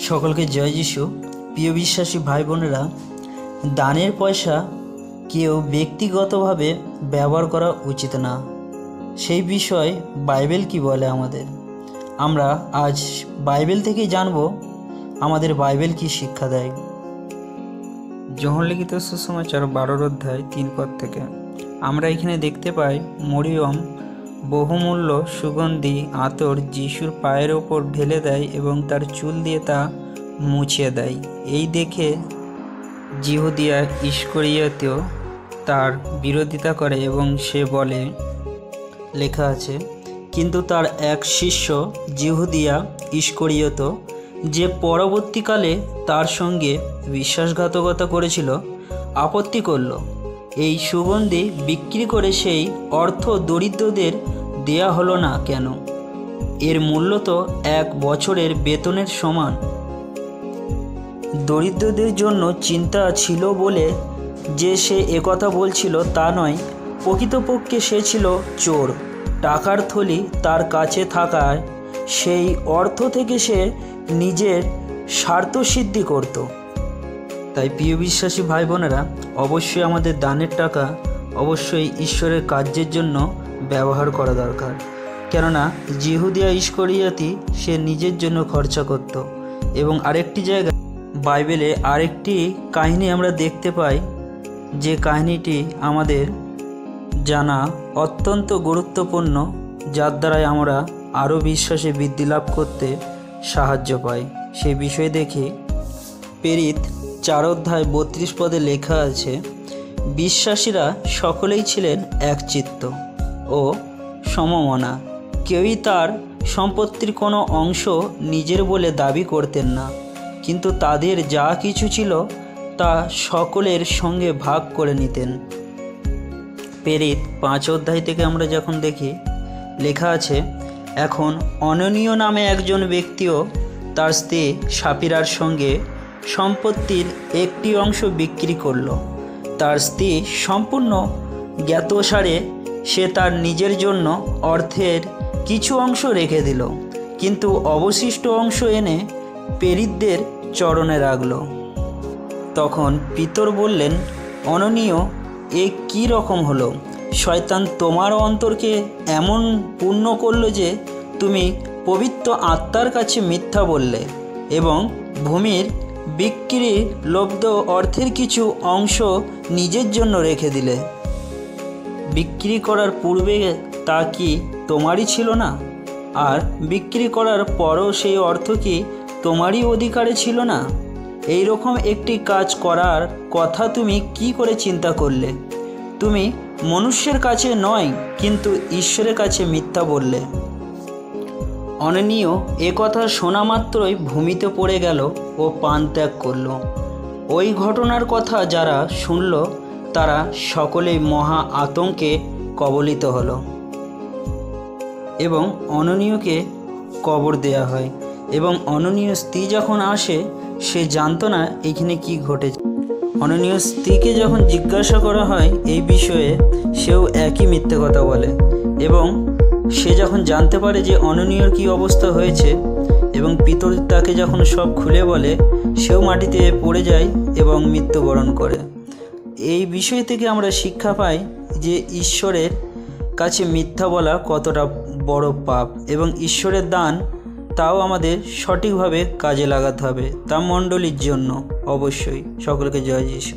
সকলকে জয় যিশু। প্রিয় বিশ্বাসী ভাই বোনেরা, দানের পয়সা কেউ ব্যক্তিগতভাবে ব্যবহার করা উচিত না, সেই বিষয় বাইবেল কি বলে আমাদের। আমরা আজ বাইবেল থেকেই জানব আমাদের বাইবেল কি শিক্ষা দেয়। যোহন লিখিত সুসমাচার 12 অধ্যায় 3 পদ থেকে আমরা এখানে দেখতে পাই, মরিয়ম বহুমূল্য সুগন্ধি আতর যিশুর পায়ের ওপর ঢেলে দেয় এবং তার চুল দিয়ে তা মুছিয়ে দেয়। এই দেখে যিহুদিয়া ইস্করিয়তেও তার বিরোধিতা করে এবং সে বলে, লেখা আছে, কিন্তু তার এক শিষ্য যিহুদিয়া ইস্করিয়ত, যে পরবর্তীকালে তার সঙ্গে বিশ্বাসঘাতকতা করেছিল, আপত্তি করল, এই সুগন্ধি বিক্রি করে সেই অর্থ দরিদ্রদের দেয়া হলো না কেন? এর মূল্য তো 1 বছরের বেতনের সমান। দরিদ্রদের জন্য চিন্তা ছিল বলে যে সে একথা বলছিল তা নয়, প্রকৃতপক্ষে সে ছিল চোর। টাকার থলি তার কাছে থাকায় সেই অর্থ থেকে সে নিজের স্বার্থসিদ্ধি করত। তাই প্রিয় বিশ্বাসী ভাই বোনেরা, অবশ্যই আমাদের দানের টাকা অবশ্যই ঈশ্বরের কার্যের জন্য ব্যবহার করা দরকার। কেননা যিহুদিয়া ইস্করিয়তি সে নিজের জন্য খরচা করত। এবং আরেকটি জায়গায় বাইবেলে আরেকটি কাহিনী আমরা দেখতে পাই, যে কাহিনীটি আমাদের জানা অত্যন্ত গুরুত্বপূর্ণ, যার দ্বারাই আমরা আরও বিশ্বাসে বৃদ্ধি লাভ করতে সাহায্য পাই। সেই বিষয়ে দেখি, প্রেরিত 4 অধ্যায় 32 পদে লেখা আছে, বিশ্বাসীরা সকলেই ছিলেন একচিত্ত ও সমমনা, কেউই তার সম্পত্তির কোনো অংশ নিজের বলে দাবি করতেন না, কিন্তু তাদের যা কিছু ছিল তা সকলের সঙ্গে ভাগ করে নিতেন। প্রেরিত 5 অধ্যায় থেকে আমরা যখন দেখি, লেখা আছে, এখন অননীয় নামে একজন ব্যক্তিও তার স্ত্রী সাপিরার সঙ্গে সম্পত্তির একটি অংশ বিক্রি করল। তার স্ত্রী সম্পূর্ণ জ্ঞাতসারে সে তার নিজের জন্য অর্থের কিছু অংশ রেখে দিল, কিন্তু অবশিষ্ট অংশ এনে প্রেরিতদের চরণে রাখল। তখন পিতর বললেন, অননীয়, এ কী রকম হলো? শয়তান তোমার অন্তরকে এমন পূর্ণ করলো যে তুমি পবিত্র আত্মার কাছে মিথ্যা বললে এবং ভূমির বিক্রির লব্ধ অর্থের কিছু অংশ নিজের জন্য রেখে দিলে। বিক্রি করার পূর্বে তা কি তোমারই ছিল না? আর বিক্রি করার পরও সেই অর্থ কি তোমারই অধিকারে ছিল না? এই রকম একটি কাজ করার কথা তুমি কি করে চিন্তা করলে? তুমি মনুষ্যের কাছে নয়, কিন্তু ঈশ্বরের কাছে মিথ্যা বললে। অননীয় এ কথা শোনা মাত্রই ভূমিতে পড়ে গেল ও প্রাণ ত্যাগ করল। ওই ঘটনার কথা যারা শুনল তারা সকলেই মহা আতঙ্কে কবলিত হলো এবং অননীয়কে কবর দেয়া হয়। এবং অননীয় স্ত্রী যখন আসে, সে জানতো না এখানে কি ঘটেছে। অননীয় স্ত্রীকে যখন জিজ্ঞাসা করা হয় এই বিষয়ে, সেও একই মিথ্যে কথা বলে। এবং সে যখন জানতে পারে যে অননীয়র কী অবস্থা হয়েছে এবং পিতর তাকে যখন সব খুলে বলে, সেও মাটিতে পড়ে যায় এবং মৃত্যুবরণ করে। এই বিষয় থেকে আমরা শিক্ষা পাই যে ঈশ্বরের কাছে মিথ্যা বলা কতটা বড় পাপ, এবং ঈশ্বরের দান তাও আমাদের সঠিকভাবে কাজে লাগাতে হবে, তা মণ্ডলীর জন্য অবশ্যই। সকলকে জয় যিশু।